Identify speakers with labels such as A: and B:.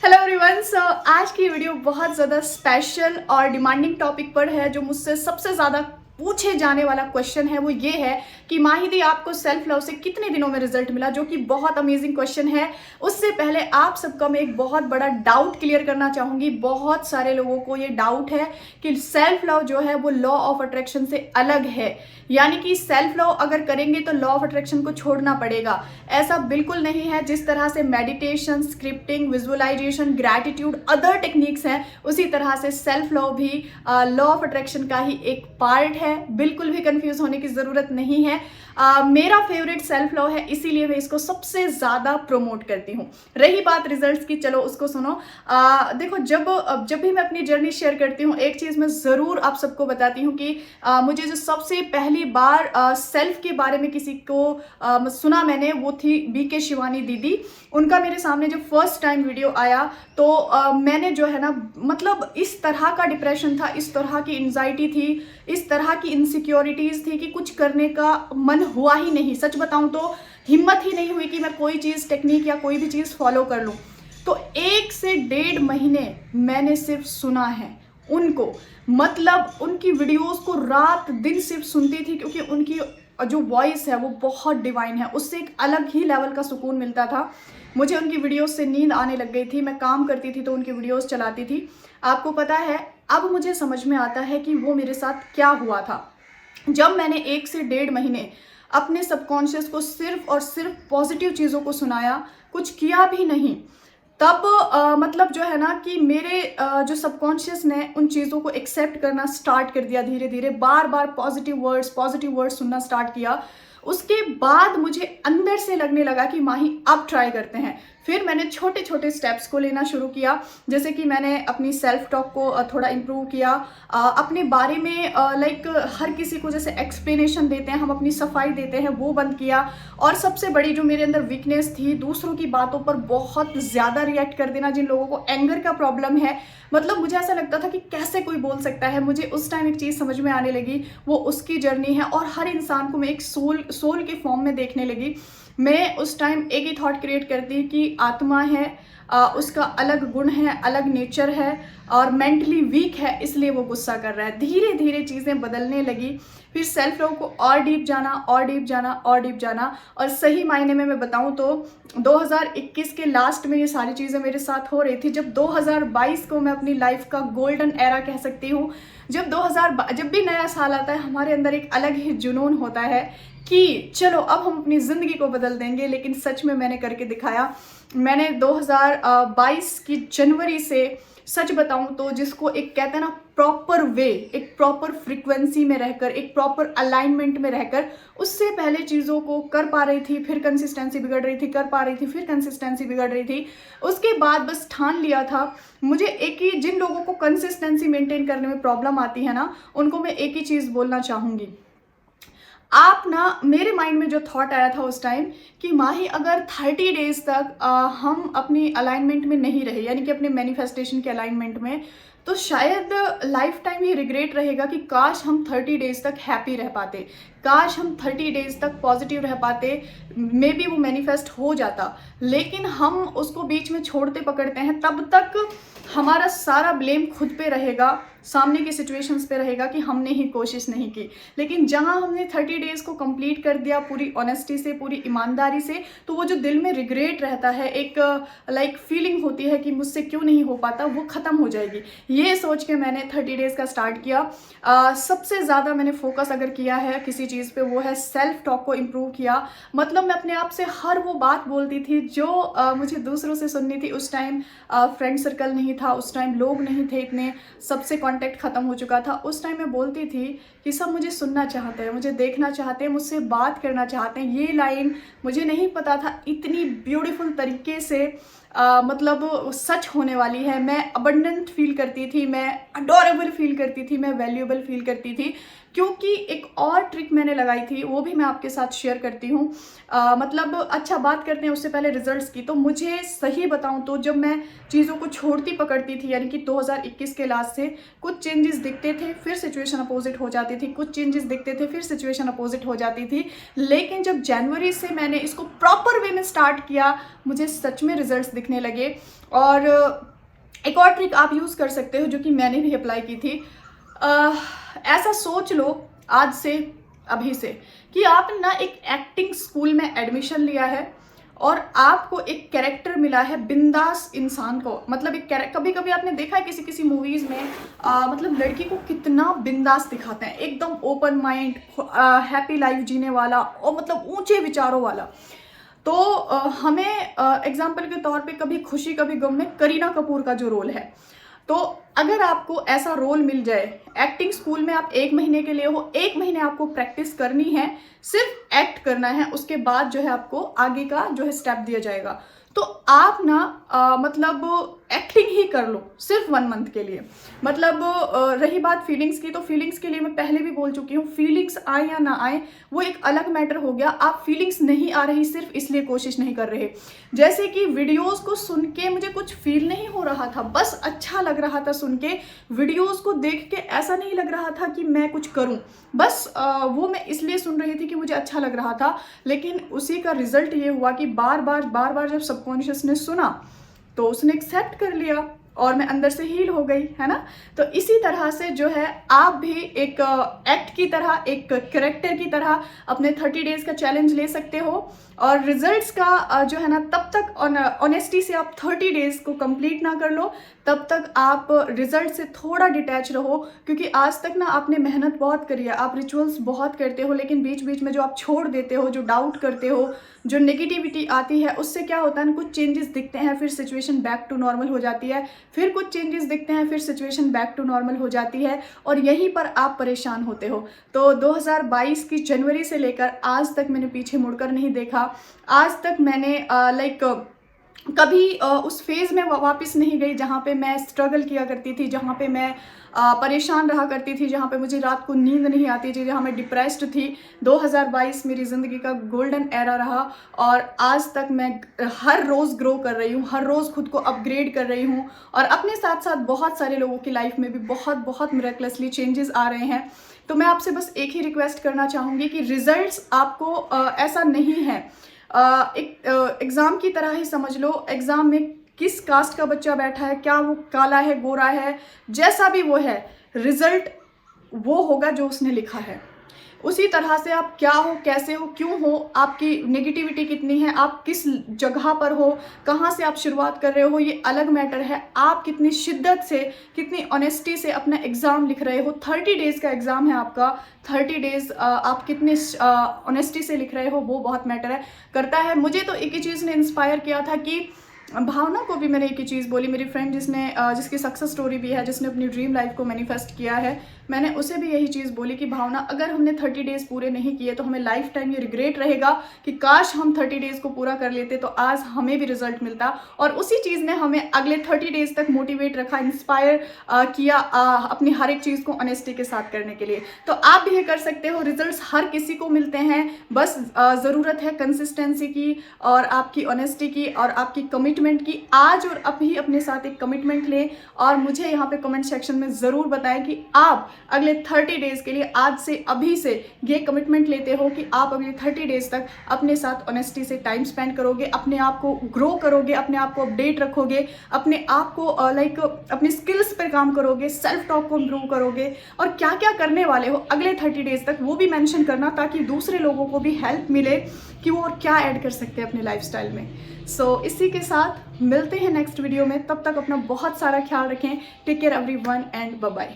A: Hello everyone. सो आज की video बहुत ज़्यादा स्पेशल और डिमांडिंग टॉपिक पर है। जो मुझसे सबसे ज़्यादा पूछे जाने वाला क्वेश्चन है वो ये है कि माही दी आपको सेल्फ लव से कितने दिनों में रिजल्ट मिला, जो कि बहुत अमेजिंग क्वेश्चन है। उससे पहले आप सबका मैं एक बहुत बड़ा डाउट क्लियर करना चाहूँगी। बहुत सारे लोगों को ये डाउट है कि सेल्फ लव जो है वो लॉ ऑफ अट्रैक्शन से अलग है, यानी कि सेल्फ लव अगर करेंगे तो लॉ ऑफ अट्रैक्शन को छोड़ना पड़ेगा। ऐसा बिल्कुल नहीं है। जिस तरह से meditation, scripting, visualisation, gratitude, other techniques हैं, उसी तरह से सेल्फ लव भी लॉ ऑफ अट्रैक्शन का ही एक पार्ट है। बिल्कुल भी कंफ्यूज होने की जरूरत नहीं है। मेरा फेवरेट सेल्फ लव है, इसीलिए मैं इसको सबसे ज्यादा प्रमोट करती हूँ। रही बात रिजल्ट्स की, चलो उसको सुनो। देखो, जब भी मैं अपनी जर्नी शेयर करती हूँ, एक चीज मैं जरूर आप सबको बताती हूँ कि मुझे जो सबसे पहली बार सेल्फ के बारे में किसी को सुना मैंने, वो थी बीके शिवानी दीदी। उनका मेरे सामने जब फर्स्ट टाइम वीडियो आया तो मैंने जो है ना, मतलब इस तरह का डिप्रेशन था, इस तरह की एंजाइटी थी, इस तरह की इनसिक्योरिटीज थी कि कुछ करने का मन हुआ ही नहीं। सच बताऊं तो हिम्मत ही नहीं हुई कि मैं कोई चीज़, टेक्निक या कोई भी चीज़ फॉलो कर लूं। तो 1 से 1.5 महीने मैंने सिर्फ सुना है उनको, मतलब उनकी वीडियोस को रात दिन सिर्फ सुनती थी, क्योंकि उनकी जो वॉइस है वो बहुत डिवाइन है। उससे एक अलग ही लेवल का सुकून मिलता था। मुझे उनकी वीडियोस से नींद आने लग गई थी। मैं काम करती थी तो उनकी वीडियोस चलाती थी। आपको पता है, अब मुझे समझ में आता है कि वो मेरे साथ क्या हुआ था। जब मैंने 1 से 1.5 महीने अपने सबकॉन्शियस को सिर्फ और सिर्फ पॉजिटिव चीज़ों को सुनाया, कुछ किया भी नहीं, तब मतलब जो है ना कि मेरे जो सबकॉन्शियस ने उन चीज़ों को एक्सेप्ट करना स्टार्ट कर दिया। धीरे धीरे बार बार पॉजिटिव वर्ड्स सुनना स्टार्ट किया। उसके बाद मुझे अंदर से लगने लगा कि माही अब ट्राई करते हैं। फिर मैंने छोटे छोटे स्टेप्स को लेना शुरू किया, जैसे कि मैंने अपनी सेल्फ टॉक को थोड़ा इम्प्रूव किया। अपने बारे में लाइक हर किसी को जैसे एक्सप्लेनेशन देते हैं, हम अपनी सफाई देते हैं, वो बंद किया। और सबसे बड़ी जो मेरे अंदर वीकनेस थी, दूसरों की बातों पर बहुत ज़्यादा रिएक्ट कर देना। जिन लोगों को एंगर का प्रॉब्लम है, मतलब मुझे ऐसा लगता था कि कैसे कोई बोल सकता है। मुझे उस टाइम एक चीज़ समझ में आने लगी, वो उसकी जर्नी है और हर इंसान को मैं एक सोल के फॉर्म में देखने लगी। मैं उस टाइम एक ही थॉट क्रिएट करती कि आत्मा है, उसका अलग गुण है, अलग नेचर है और मेंटली वीक है, इसलिए वो गुस्सा कर रहा है। धीरे धीरे चीज़ें बदलने लगी। फिर सेल्फ लव को और डीप जाना और डीप जाना और डीप जाना। और सही मायने में मैं बताऊं तो 2021 के लास्ट में ये सारी चीज़ें मेरे साथ हो रही थी। जब 2022 को मैं अपनी लाइफ का गोल्डन एरा कह सकती हूँ। जब भी नया साल आता है, हमारे अंदर एक अलग ही जुनून होता है कि चलो अब हम अपनी ज़िंदगी को बदल देंगे। लेकिन सच में मैंने करके दिखाया। मैंने 2022 की जनवरी से, सच बताऊं तो, जिसको एक कहते हैं ना प्रॉपर वे, एक प्रॉपर फ्रीक्वेंसी में रहकर, एक प्रॉपर अलाइनमेंट में रहकर, उससे पहले चीज़ों को कर पा रही थी, फिर कंसिस्टेंसी बिगड़ रही थी, कर पा रही थी, फिर कंसिस्टेंसी बिगड़ रही थी। उसके बाद बस ठान लिया था मुझे एक ही, जिन लोगों को कंसिस्टेंसी मेंटेन करने में प्रॉब्लम आती है ना, उनको मैं एक ही चीज़ बोलना चाहूँगी। आप ना, मेरे माइंड में जो थॉट आया था उस टाइम कि माही, अगर 30 डेज तक हम अपनी अलाइनमेंट में नहीं रहे, यानी कि अपने मैनिफेस्टेशन के अलाइनमेंट में, तो शायद लाइफ टाइम ही रिग्रेट रहेगा कि काश हम 30 डेज तक हैप्पी रह पाते, काश हम 30 डेज तक पॉजिटिव रह पाते, मे बी वो मैनिफेस्ट हो जाता। लेकिन हम उसको बीच में छोड़ते पकड़ते हैं, तब तक हमारा सारा ब्लेम खुद पे रहेगा, सामने की सिचुएशंस पे रहेगा कि हमने ही कोशिश नहीं की। लेकिन जहां हमने 30 डेज को कंप्लीट कर दिया पूरी ऑनेस्टी से, पूरी ईमानदारी से, तो वो जो दिल में रिग्रेट रहता है, एक लाइक फीलिंग होती है कि मुझसे क्यों नहीं हो पाता, वो खत्म हो जाएगी। ये सोच के मैंने 30 डेज का स्टार्ट किया। सबसे ज़्यादा मैंने फोकस अगर किया है किसी चीज़ पे, वो है सेल्फ टॉक को इम्प्रूव किया। मतलब मैं अपने आप से हर वो बात बोलती थी जो मुझे दूसरों से सुननी थी। उस टाइम फ्रेंड सर्कल नहीं था, उस टाइम लोग नहीं थे इतने, सबसे कांटेक्ट ख़त्म हो चुका था। उस टाइम मैं बोलती थी कि सब मुझे सुनना चाहते हैं, मुझे देखना चाहते हैं, मुझसे बात करना चाहते हैं। ये लाइन मुझे नहीं पता था इतनी ब्यूटीफुल तरीके से मतलब सच होने वाली है। मैं अबंडेंट फील करती थी, मैं अडोरेबल फील करती थी, मैं वैल्यूएबल फील करती थी। क्योंकि एक और ट्रिक मैंने लगाई थी, वो भी मैं आपके साथ शेयर करती हूँ। मतलब अच्छा, बात करते हैं उससे पहले रिजल्ट्स की। तो मुझे सही बताऊँ तो जब मैं चीज़ों को छोड़ती पकड़ती थी, यानी कि 2021 के लास्ट से कुछ चेंजेस दिखते थे, फिर सिचुएशन अपोजिट हो जाती थी, कुछ चेंजेस दिखते थे, फिर सिचुएशन अपोजिट हो जाती थी। लेकिन जब जनवरी से मैंने इसको प्रॉपर वे में स्टार्ट किया, मुझे सच में रिजल्ट्स दिखने लगे। और एक और ट्रिक आप यूज़ कर सकते हो जो कि मैंने भी अप्लाई की थी। ऐसा सोच लो आज से, अभी से, कि आप ना एक एक्टिंग स्कूल में एडमिशन लिया है और आपको एक कैरेक्टर मिला है बिंदास इंसान को। मतलब एक कभी कभी आपने देखा है किसी किसी मूवीज़ में मतलब लड़की को कितना बिंदास दिखाते हैं, एकदम ओपन माइंड, हैप्पी लाइफ जीने वाला और मतलब ऊंचे विचारों वाला। तो हमें एग्जाम्पल के तौर पे कभी खुशी कभी गम में करीना कपूर का जो रोल है, तो अगर आपको ऐसा रोल मिल जाए एक्टिंग स्कूल में, आप 1 महीने के लिए हो, 1 महीने आपको प्रैक्टिस करनी है, सिर्फ एक्ट करना है, उसके बाद जो है आपको आगे का जो है स्टेप दिया जाएगा। तो आप ना मतलब एक्टिंग ही कर लो सिर्फ 1 मंथ के लिए। मतलब रही बात फीलिंग्स की, तो फीलिंग्स के लिए मैं पहले भी बोल चुकी हूँ, फीलिंग्स आए या ना आए वो एक अलग मैटर हो गया। आप फीलिंग्स नहीं आ रही सिर्फ इसलिए कोशिश नहीं कर रहे। जैसे कि वीडियोस को सुन के मुझे कुछ फील नहीं हो रहा था, बस अच्छा लग रहा था सुन के। वीडियोस को देख के ऐसा नहीं लग रहा था कि मैं कुछ करूं, बस वो मैं इसलिए सुन रही थी कि मुझे अच्छा लग रहा था। लेकिन उसी का रिजल्ट ये हुआ कि बार बार जब सबकॉन्शियस ने सुना तो उसने एक्सेप्ट कर लिया और मैं अंदर से हील हो गई, है ना। तो इसी तरह से जो है आप भी एक एक्ट की तरह, एक कैरेक्टर की तरह अपने 30 डेज का चैलेंज ले सकते हो। और रिजल्ट्स का जो है ना, तब तक ऑनेस्टी से आप 30 डेज को कंप्लीट ना कर लो, तब तक आप रिजल्ट से थोड़ा डिटैच रहो। क्योंकि आज तक ना आपने मेहनत बहुत करी है, आप रिचुअल्स बहुत करते हो, लेकिन बीच बीच में जो आप छोड़ देते हो, जो डाउट करते हो, जो नेगेटिविटी आती है, उससे क्या होता है ना, कुछ चेंजेस दिखते हैं, फिर सिचुएशन बैक टू नॉर्मल हो जाती है, फिर कुछ चेंजेस दिखते हैं, फिर सिचुएशन बैक टू नॉर्मल हो जाती है, और यहीं पर आप परेशान होते हो। तो 2022 की जनवरी से लेकर आज तक मैंने पीछे मुड़कर नहीं देखा। आज तक मैंने कभी उस फेज़ में वापस नहीं गई जहाँ पे मैं स्ट्रगल किया करती थी, जहाँ पे मैं परेशान रहा करती थी, जहाँ पे मुझे रात को नींद नहीं आती थी, जहाँ मैं डिप्रेस्ड थी। 2022 मेरी ज़िंदगी का गोल्डन एरा रहा और आज तक मैं हर रोज़ ग्रो कर रही हूँ, हर रोज़ खुद को अपग्रेड कर रही हूँ, और अपने साथ साथ बहुत सारे लोगों की लाइफ में भी बहुत मिरेकलसली चेंजेस आ रहे हैं। तो मैं आपसे बस एक ही रिक्वेस्ट करना चाहूँगी कि रिजल्ट्स आपको ऐसा नहीं है, एक एग्ज़ाम की तरह ही समझ लो। एग्ज़ाम में किस कास्ट का बच्चा बैठा है, क्या वो काला है, गोरा है, जैसा भी वो है, रिजल्ट वो होगा जो उसने लिखा है। उसी तरह से आप क्या हो, कैसे हो, क्यों हो, आपकी नेगेटिविटी कितनी है, आप किस जगह पर हो, कहाँ से आप शुरुआत कर रहे हो, ये अलग मैटर है। आप कितनी शिद्दत से, कितनी ऑनेस्टी से अपना एग्ज़ाम लिख रहे हो। 30 डेज़ का एग्ज़ाम है आपका, 30 डेज़ आप कितनी ऑनेस्टी से लिख रहे हो, वो बहुत मैटर करता है। मुझे तो एक ही चीज़ ने इंस्पायर किया था कि भावना को भी मैंने एक ही चीज़ बोली, मेरी फ्रेंड जिसकी सक्सेस स्टोरी भी है, जिसने अपनी ड्रीम लाइफ को मैनिफेस्ट किया है, मैंने उसे भी यही चीज़ बोली कि भावना, अगर हमने 30 डेज़ पूरे नहीं किए तो हमें लाइफ टाइम ये रिग्रेट रहेगा कि काश हम 30 डेज़ को पूरा कर लेते तो आज हमें भी रिजल्ट मिलता। और उसी चीज़ ने हमें अगले 30 डेज़ तक मोटिवेट रखा, इंस्पायर किया अपनी हर एक चीज़ को ऑनेस्टी के साथ करने के लिए। तो आप भी ये कर सकते हो। रिजल्ट्स हर किसी को मिलते हैं, बस ज़रूरत है कंसिस्टेंसी की और आपकी ऑनेस्टी की और आपकी कमिटमेंट की। आज और अभी अपने साथ एक कमिटमेंट लें और मुझे यहाँ पे कमेंट सेक्शन में ज़रूर बताएं कि आप अगले 30 डेज़ के लिए आज से, अभी से ये कमिटमेंट लेते हो कि आप अगले 30 डेज़ तक अपने साथ ऑनेस्टी से टाइम स्पेंड करोगे, अपने आप को ग्रो करोगे, अपने आप को अपडेट रखोगे, अपने आप को अपनी स्किल्स पर काम करोगे, सेल्फ टॉक को इम्प्रूव करोगे, और क्या क्या करने वाले हो अगले 30 डेज़ तक वो भी मेंशन करना, ताकि दूसरे लोगों को भी हेल्प मिले कि वो और क्या ऐड कर सकते हैं अपने लाइफस्टाइल में। सो इसी के साथ मिलते हैं नेक्स्ट वीडियो में। तब तक अपना बहुत सारा ख्याल रखें। Take care everyone and bye bye.